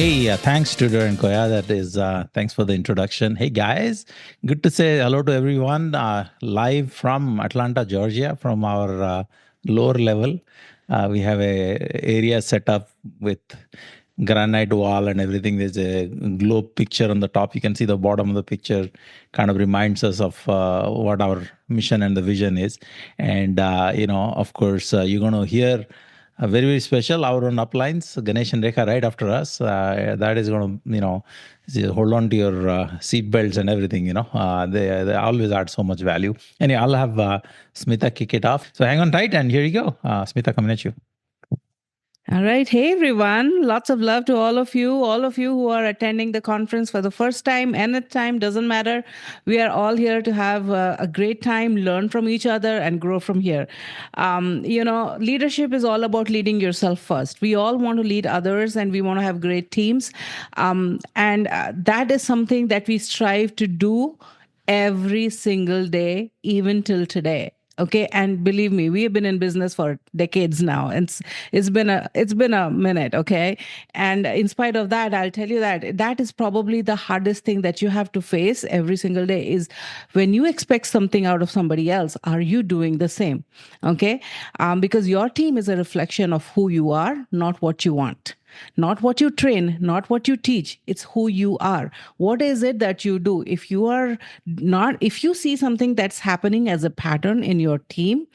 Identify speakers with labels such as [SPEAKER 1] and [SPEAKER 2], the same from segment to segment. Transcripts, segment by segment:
[SPEAKER 1] Hey, thanks, Tudor and Koya. Thanks for the introduction. Hey, guys, good to say hello to everyone. Live from Atlanta, Georgia, from our lower level. We have a area set up with granite wall and everything. There's a globe picture on the top. You can see the bottom of the picture kind of reminds us of what our mission and the vision is. And, of course, you're going to hear very, very special, our own uplines, Ganesh and Rekha right after us. That is going to, hold on to your seat belts and everything, they always add so much value. Anyway, I'll have Smita kick it off. So hang on tight and here you go. Smita, coming at you.
[SPEAKER 2] All right. Hey, everyone. Lots of love to all of you who are attending the conference for the first time, anytime, doesn't matter. We are all here to have a great time, learn from each other, and grow from here. Leadership is all about leading yourself first. We all want to lead others and we want to have great teams. And that is something that we strive to do every single day, even till today. Okay, and believe me, we have been in business for decades now. It's been a minute. Okay, and in spite of that, I'll tell you that is probably the hardest thing that you have to face every single day is when you expect something out of somebody else. Are you doing the same? Okay, because your team is a reflection of who you are, not what you want. Not what you train, not what you teach. It's who you are. What is it that you do? If you see something that's happening as a pattern in your team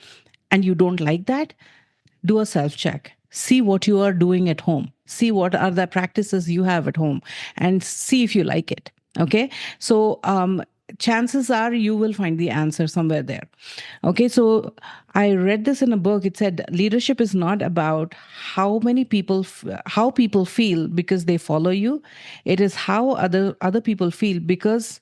[SPEAKER 2] and you don't like that, do a self check. See what you are doing at home. See what are the practices you have at home and see if you like it. Okay. So, chances are you will find the answer somewhere there. Okay, so I read this in a book. It said leadership is not about how people feel because they follow you. It is how other people feel because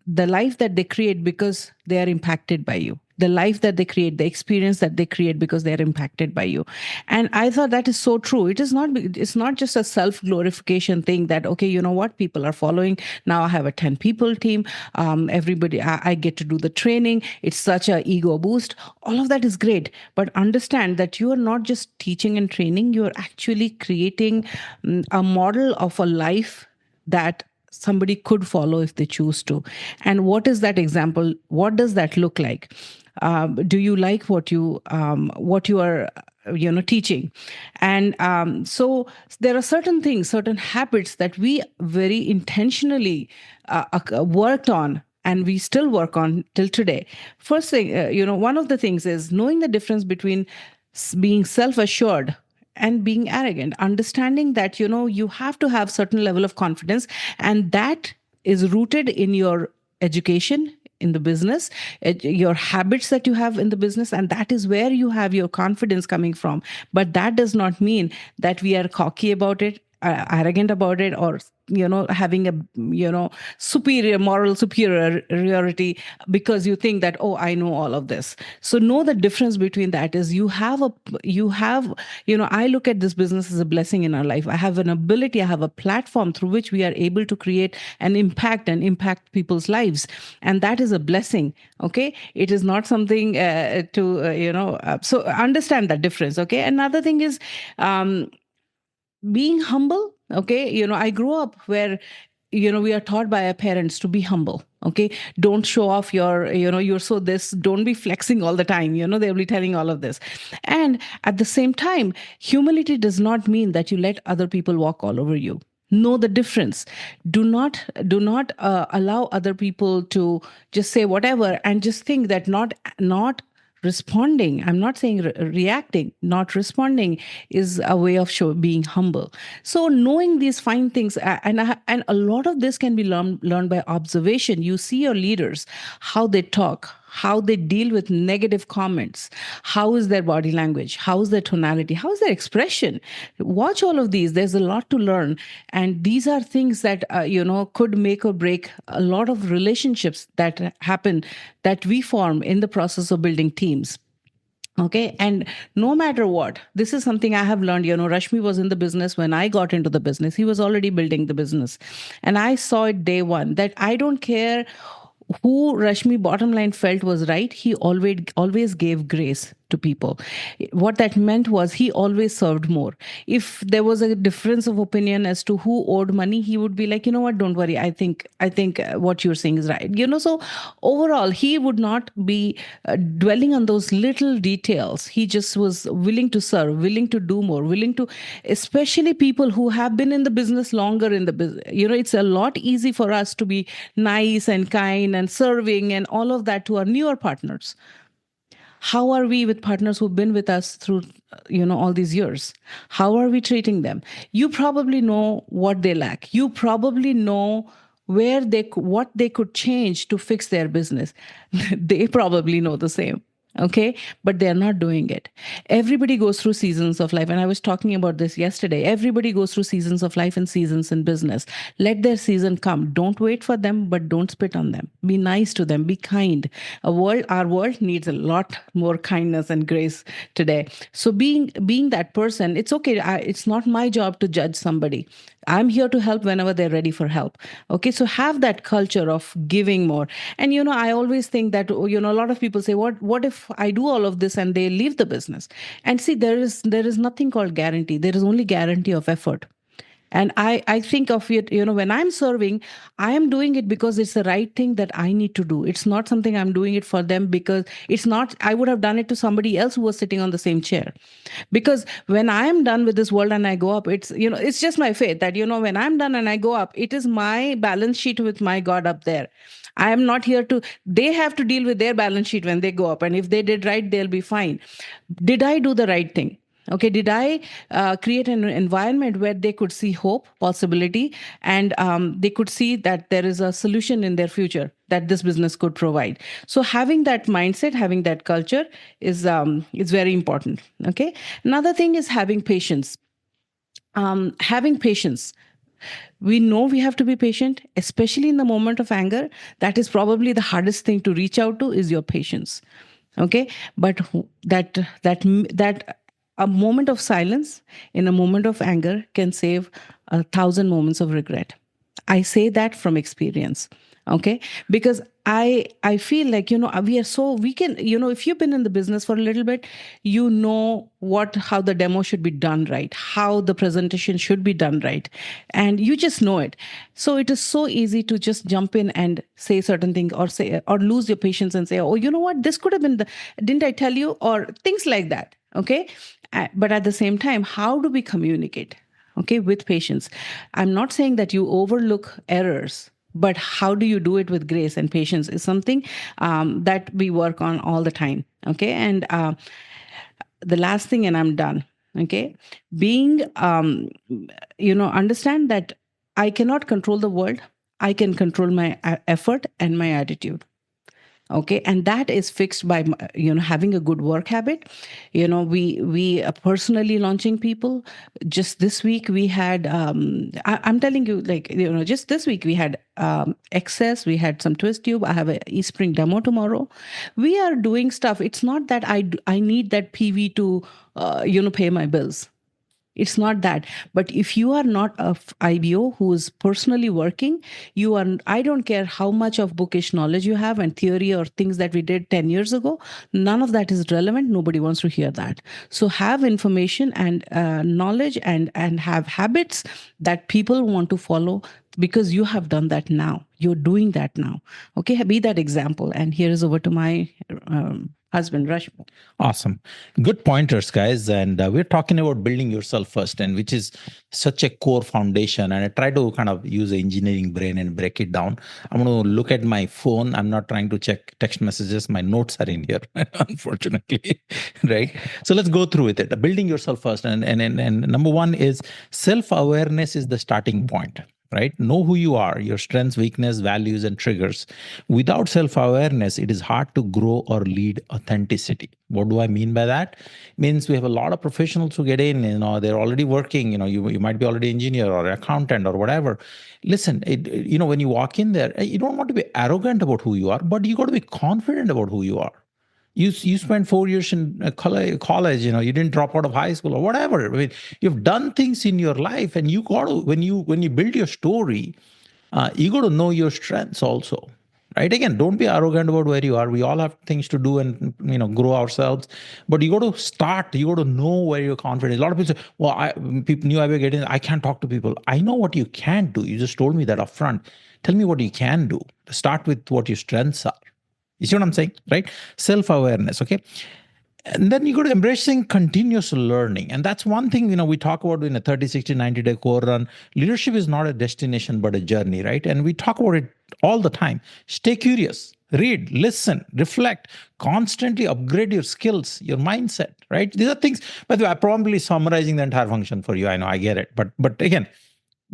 [SPEAKER 2] the life that they create because they are impacted by you, the life that they create, the experience that they create because they are impacted by you. And I thought that is so true. It's not just a self glorification thing that, okay, you know what, people are following now. I have a 10 people team. Everybody, I get to do the training. It's such a ego boost. All of that is great, but understand that you are not just teaching and training. You are actually creating a model of a life that somebody could follow if they choose to. And what is that example? What does that look like? Do you like what you are teaching? And so there are certain things, certain habits that we very intentionally worked on and we still work on till today. First thing, one of the things is knowing the difference between being self-assured and being arrogant, understanding that you have to have certain level of confidence, and that is rooted in your education in the business, your habits that you have in the business, and that is where you have your confidence coming from. But that does not mean that we are cocky about it, arrogant about it, or having a moral superiority because you think that, oh, I know all of this. So know the difference between that is I look at this business as a blessing in our life. I have an ability, I have a platform through which we are able to create an impact and impact people's lives, and that is a blessing. Okay, it is not something so understand that difference. Okay, another thing is being humble. Okay, I grew up where we are taught by our parents to be humble. Okay, don't show off you're so this, don't be flexing all the time. They'll be telling all of this. And at the same time, humility does not mean that you let other people walk all over you. Know the difference. Do not allow other people to just say whatever and just think that not responding, I'm not saying reacting, not responding is a way of being humble. So knowing these fine things, and a lot of this can be learned by observation. You see your leaders, how they talk, how they deal with negative comments, how is their body language, how is their tonality, how is their expression. Watch all of these. There's a lot to learn, and these are things that could make or break a lot of relationships that happen, that we form in the process of building teams. Okay. And no matter what, this is something I have learned. Rashmi was in the business when I got into the business. He was already building the business. And I saw it day one that I don't care who Rashmi bottom line felt was right. He always gave grace to people. What that meant was he always served more. If there was a difference of opinion as to who owed money, he would be like, you know what, don't worry, I think what you're saying is right. So overall, he would not be dwelling on those little details. He just was willing to serve, willing to do more, willing to, especially people who have been in the business longer in the business. It's a lot easy for us to be nice and kind and serving and all of that to our newer partners. How are we with partners who've been with us through all these years? How are we treating them? You probably know what they lack. You probably know what they could change to fix their business. They probably know the same. Okay, but they're not doing it. Everybody goes through seasons of life, and I was talking about this yesterday. Everybody goes through seasons of life and seasons in business. Let their season come. Don't wait for them, but don't spit on them. Be nice to them. Be kind. Our world needs a lot more kindness and grace today. So being that person, it's okay. It's not my job to judge somebody. I'm here to help whenever they're ready for help. Okay, so have that culture of giving more. And I always think that a lot of people say, what if I do all of this and they leave the business? And see, there is nothing called guarantee. There is only guarantee of effort. And I think of it, when I'm serving, I am doing it because it's the right thing that I need to do. It's not something I'm doing it for them, because it's not, I would have done it to somebody else who was sitting on the same chair. Because when I am done with this world and I go up, it's just my faith that, when I'm done and I go up, it is my balance sheet with my God up there. I am not here they have to deal with their balance sheet when they go up. And if they did right, they'll be fine. Did I do the right thing? Okay, did I create an environment where they could see hope, possibility, and they could see that there is a solution in their future that this business could provide? So having that mindset, having that culture is very important. Okay, another thing is having patience. Having patience. We know we have to be patient, especially in the moment of anger. That is probably the hardest thing to reach out to, is your patience. Okay, but that a moment of silence in a moment of anger can save 1,000 moments of regret. I say that from experience. Okay, because I feel like we can, if you've been in the business for a little bit, how the demo should be done right, how the presentation should be done right, and you just know it. So it is so easy to just jump in and say certain things, or lose your patience and say, oh, you know what, this could have been didn't I tell you, or things like that. Okay, but at the same time, how do we communicate? Okay, with patience. I'm not saying that you overlook errors, but how do you do it with grace? And patience is something that we work on all the time. Okay, and the last thing, and I'm done. Okay, being understand that I cannot control the world. I can control my effort and my attitude. Okay, and that is fixed by having a good work habit. We are personally launching people. Just this week we had I'm telling you, like, just this week we had Access, we had some Twist Tube. I have a eSpring demo tomorrow. We are doing stuff. It's not that I need that PV to pay my bills. It's not that. But if you are not a IBO who is personally working, I don't care how much of bookish knowledge you have and theory or things that we did 10 years ago, none of that is relevant. Nobody wants to hear that. So have information and knowledge and have habits that people want to follow, because you have done that now. You're doing that now. Okay, be that example. And here is over to my husband, Rashmi.
[SPEAKER 1] Awesome. Good pointers, guys. And we're talking about building yourself first, and which is such a core foundation. And I try to kind of use the engineering brain and break it down. I'm going to look at my phone. I'm not trying to check text messages. My notes are in here, unfortunately. Right. So let's go through with it. Building yourself first. And number one is self-awareness is the starting point. Right? Know who you are, your strengths, weakness, values, and triggers. Without self-awareness, it is hard to grow or lead authenticity. What do I mean by that? Means we have a lot of professionals who get in, they're already working, you might be already engineer or accountant or whatever. Listen, when you walk in there, you don't want to be arrogant about who you are, but you got to be confident about who you are. You spent 4 years in college, you didn't drop out of high school or whatever. I mean, you've done things in your life, and you got to, when you build your story, you got to know your strengths also, right? Again, don't be arrogant about where you are. We all have things to do and grow ourselves, but you got to start. You got to know where you're confident. A lot of people say, well, people knew I was getting, I can't talk to people. I know what you can do. You just told me that upfront. Tell me what you can do. Start with what your strengths are. You see what I'm saying, right? Self-awareness, okay? And then you go to embracing continuous learning. And that's one thing, we talk about in a 30, 60, 90-day core run. Leadership is not a destination, but a journey, right? And we talk about it all the time. Stay curious, read, listen, reflect, constantly upgrade your skills, your mindset, right? These are things, by the way, I'm probably summarizing the entire function for you. I know, I get it. But again,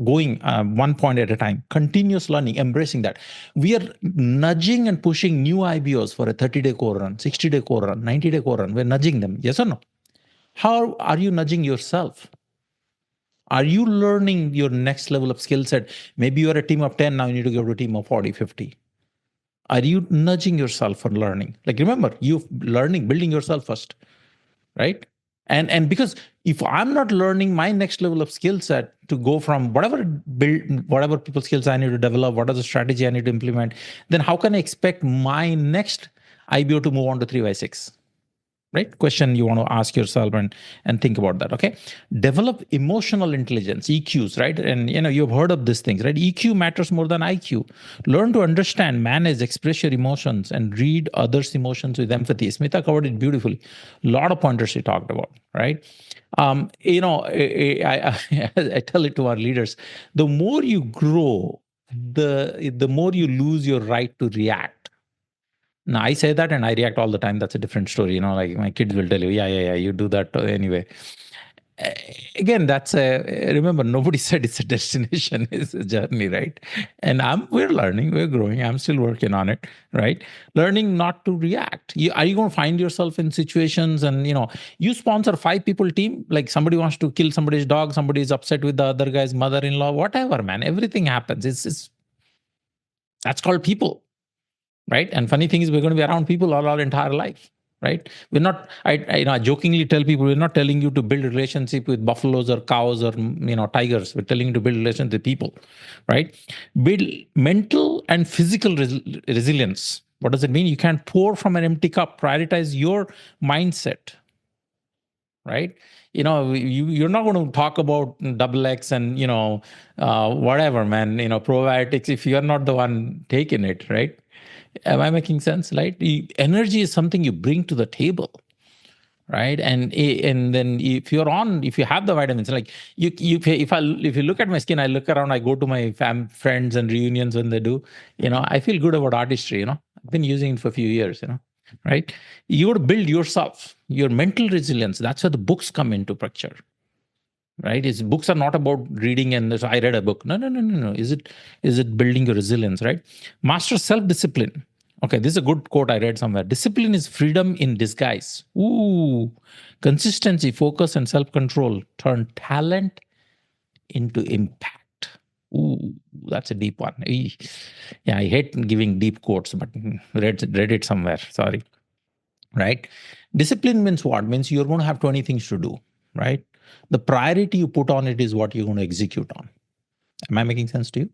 [SPEAKER 1] going one point at a time, continuous learning, embracing that. We are nudging and pushing new IBOs for a 30-day core run, 60-day core run, 90-day core run. We're nudging them. Yes or no? How are you nudging yourself? Are you learning your next level of skill set? Maybe you're a team of 10, now you need to go to a team of 40, 50. Are you nudging yourself for learning? Like, remember, you learning, building yourself first, right? And because if I'm not learning my next level of skill set to go from whatever people skills I need to develop, what are the strategy I need to implement, then how can I expect my next IBO to move on to 3x6? Right? Question you want to ask yourself and think about that. Okay. Develop emotional intelligence, EQs, right? And you've heard of these things, right? EQ matters more than IQ. Learn to understand, manage, express your emotions, and read others' emotions with empathy. Smita covered it beautifully. A lot of pointers she talked about, right? I tell it to our leaders: the more you grow, the more you lose your right to react. Now, I say that and I react all the time. That's a different story. Like my kids will tell you, yeah, you do that anyway. Again, remember, nobody said it's a destination, it's a journey, right? And we're learning, we're growing. I'm still working on it, right? Learning not to react. Are you going to find yourself in situations and, you sponsor 5 people team, like somebody wants to kill somebody's dog, somebody is upset with the other guy's mother-in-law, whatever, man, everything happens. That's called people. Right. And funny thing is, we're going to be around people all our entire life. Right. We're not, I jokingly tell people, we're not telling you to build a relationship with buffaloes or cows or, tigers. We're telling you to build a relationship with people. Right. Build mental and physical resilience. What does it mean? You can't pour from an empty cup. Prioritize your mindset. Right. You're not going to talk about double X and, whatever, man, probiotics if you're not the one taking it. Right. Am I making sense? Right? Energy is something you bring to the table, right? And then if you have the vitamins, like if you look at my skin, I look around, I go to my friends and reunions when they do, I feel good about artistry. I've been using it for a few years. Right? You got to build yourself, your mental resilience. That's where the books come into picture. Right? Books are not about reading and I read a book. No. Is it building your resilience, right? Master self-discipline. Okay, this is a good quote I read somewhere. Discipline is freedom in disguise. Ooh, consistency, focus, and self-control turn talent into impact. Ooh, that's a deep one. Yeah, I hate giving deep quotes, but read it somewhere. Sorry. Right? Discipline means what? Means you're going to have 20 things to do, right? The priority you put on it is what you're going to execute on. Am I making sense to you?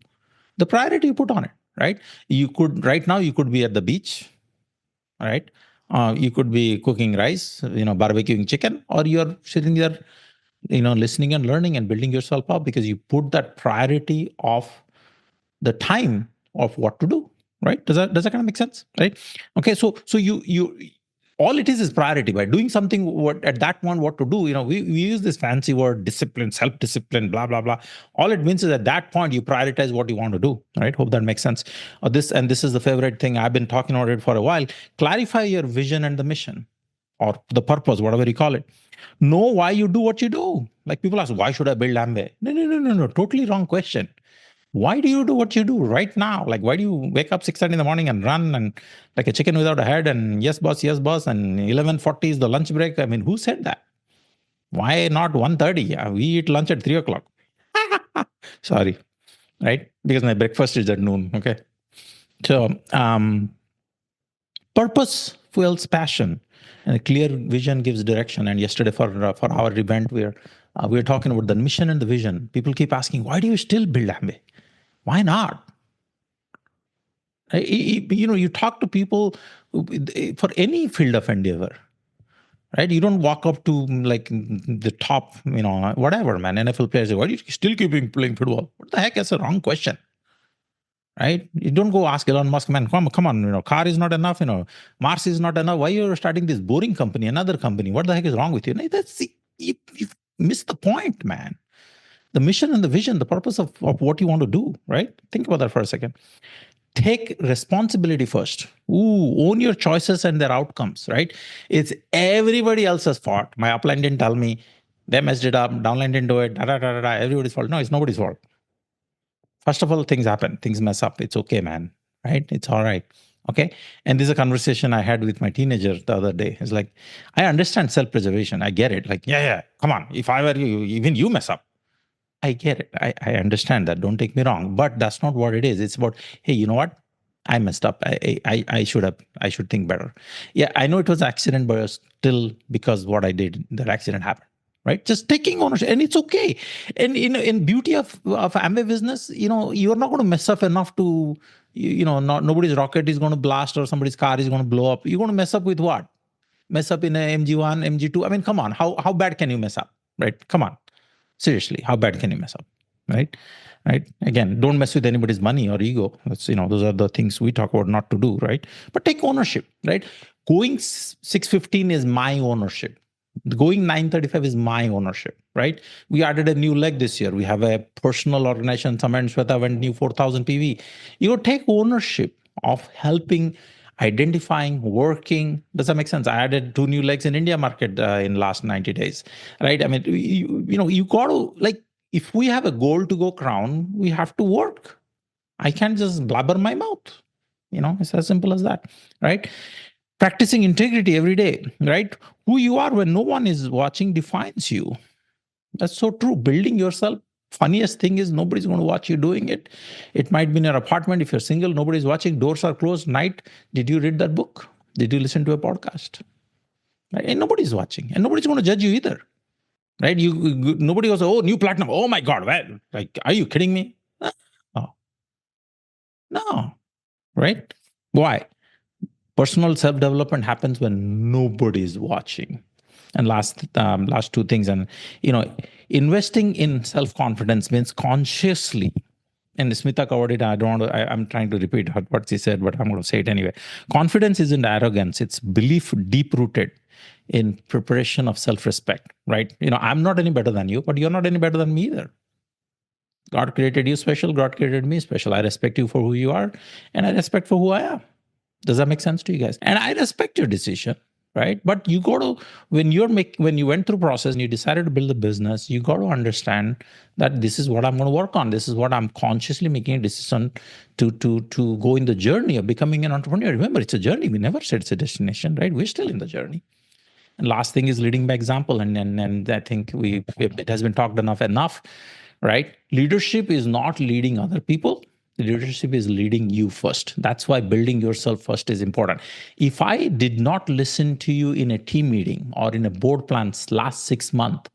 [SPEAKER 1] The priority you put on it, right? Right now you could be at the beach, right? You could be cooking rice, barbecuing chicken, or you're sitting there, listening and learning and building yourself up because you put that priority of the time of what to do, right? Does that kind of make sense, right? Okay, so you all it is priority. By doing something what at that one what to do, we use this fancy word discipline, self-discipline, blah blah blah. All it means is at that point you prioritize what you want to do, right? Hope that makes sense. This is the favorite thing, I've been talking about it for a while. Clarify your vision and the mission or the purpose, whatever you call it. Know why you do what you do. Like people ask, why should I build Amway? No, totally wrong question. Why do you do what you do right now? Like, why do you wake up 6:30 in the morning and run and like a chicken without a head and yes, boss, and 11:40 is the lunch break? I mean, who said that? Why not 1:30? Yeah, we eat lunch at 3 o'clock. Sorry, right? Because my breakfast is at noon. Okay. So, purpose fuels passion and a clear vision gives direction. And yesterday for our event, we were talking about the mission and the vision. People keep asking, why do you still build Amway? Why not? You talk to people for any field of endeavor, right? You don't walk up to like the top, whatever, man, NFL players say, why are you still keeping playing football? What the heck? That's a wrong question, right? You don't go ask Elon Musk, man, come on, car is not enough, Mars is not enough. Why are you starting this boring company, another company? What the heck is wrong with you? You missed the point, man. The mission and the vision, the purpose of what you want to do, right? Think about that for a second. Take responsibility first. Own your choices and their outcomes, right? It's everybody else's fault. My upline didn't tell me. They messed it up. Downline didn't do it. Everybody's fault. No, it's nobody's fault. First of all, things happen. Things mess up. It's okay, man. Right? It's all right. Okay. And this is a conversation I had with my teenager the other day. It's like, I understand self-preservation. I get it. Like, yeah. Come on. If I were you, even you mess up. I get it. I understand that. Don't take me wrong. But that's not what it is. It's about, hey, you know what? I messed up. I should think better. Yeah, I know it was an accident, but still, because what I did, that accident happened. Right? Just taking ownership, and it's okay. And in beauty of Amway business, you're not going to mess up enough to, nobody's rocket is going to blast or somebody's car is going to blow up. You're going to mess up with what? Mess up in a MG1, MG2. I mean, come on. How bad can you mess up? Right? Come on. Seriously, how bad can you mess up? Right? Again, don't mess with anybody's money or ego. That's, those are the things we talk about not to do, right? But take ownership, right? Going 6:15 is my ownership. Going 9:35 is my ownership, right? We added a new leg this year. We have a personal organization. Samar and Shweta went new 4,000 PV. Take ownership of helping, identifying, working. Does that make sense? I added 2 new legs in India market in last 90 days, right? I mean, you got to, like, if we have a goal to go crown, we have to work. I can't just blabber my mouth. It's as simple as that, right? Practicing integrity every day, right? Who you are when no one is watching defines you. That's so true. Building yourself. Funniest thing is nobody's going to watch you doing it. It might be in your apartment. If you're single, nobody's watching. Doors are closed. Night. Did you read that book? Did you listen to a podcast? Right? And nobody's watching. And nobody's going to judge you either. Right? Nobody goes, oh, new platinum. Oh my God. Well, like, are you kidding me? No. Right? Why? Personal self-development happens when nobody's watching. And last 2 things, and investing in self-confidence means consciously. And Smita covered it. I'm trying to repeat what she said, but I'm going to say it anyway. Confidence isn't arrogance; it's belief deep-rooted in preparation of self-respect. Right? I'm not any better than you, but you're not any better than me either. God created you special. God created me special. I respect you for who you are, and I respect for who I am. Does that make sense to you guys? And I respect your decision. Right? But you got to, when you went through process and you decided to build a business, you got to understand that this is what I'm going to work on. This is what I'm consciously making a decision to go in the journey of becoming an entrepreneur. Remember, it's a journey. We never said it's a destination, right? We're still in the journey. And last thing is leading by example. And I think it has been talked enough, right? Leadership is not leading other people. Leadership is leading you first. That's why building yourself first is important. If I did not listen to you in a team meeting or in a board plan last 6 months,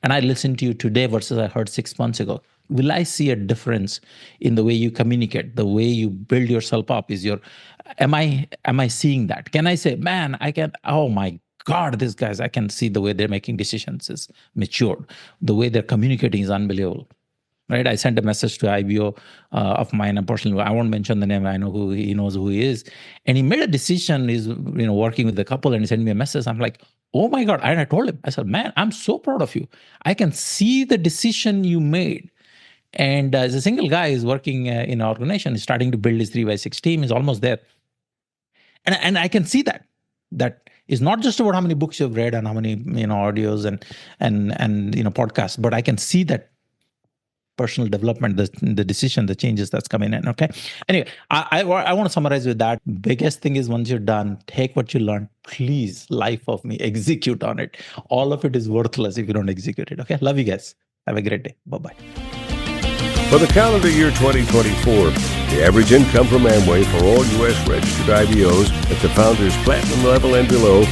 [SPEAKER 1] and I listen to you today versus I heard 6 months ago, will I see a difference in the way you communicate, the way you build yourself up? Am I seeing that? Can I say, man, oh my God, these guys, I can see the way they're making decisions is matured. The way they're communicating is unbelievable. Right, I sent a message to IBO of mine, personally. I won't mention the name. I know he knows who he is, and he made a decision. He's working with the couple, and he sent me a message. I'm like, oh my God! And I told him, I said, man, I'm so proud of you. I can see the decision you made. And as a single guy, he's working in an organization, he's starting to build his 3x6 team. He's almost there, and I can see that. That is not just about how many books you've read and how many audios and podcasts, but I can see that personal development, the decision, the changes that's coming in. Okay. Anyway, I want to summarize with that. Biggest thing is once you're done, take what you learned. Please, life of me, execute on it. All of it is worthless if you don't execute it. Okay. Love you guys. Have a great day. Bye-bye.
[SPEAKER 3] For the calendar year 2024, the average income from Amway for all U.S. registered IBOs at the founder's platinum level and below